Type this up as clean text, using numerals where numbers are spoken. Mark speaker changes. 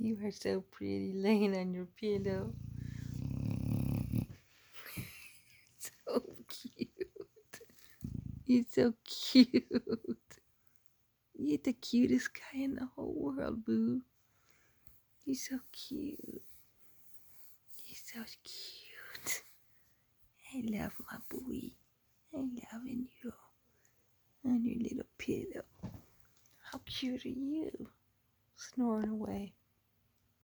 Speaker 1: You are so pretty laying on your pillow. So cute. You're so cute. You're the cutest guy in the whole world, boo. You're so cute. You're so cute. I love my boy. I'm loving you on your little pillow. How cute are you? Snoring away.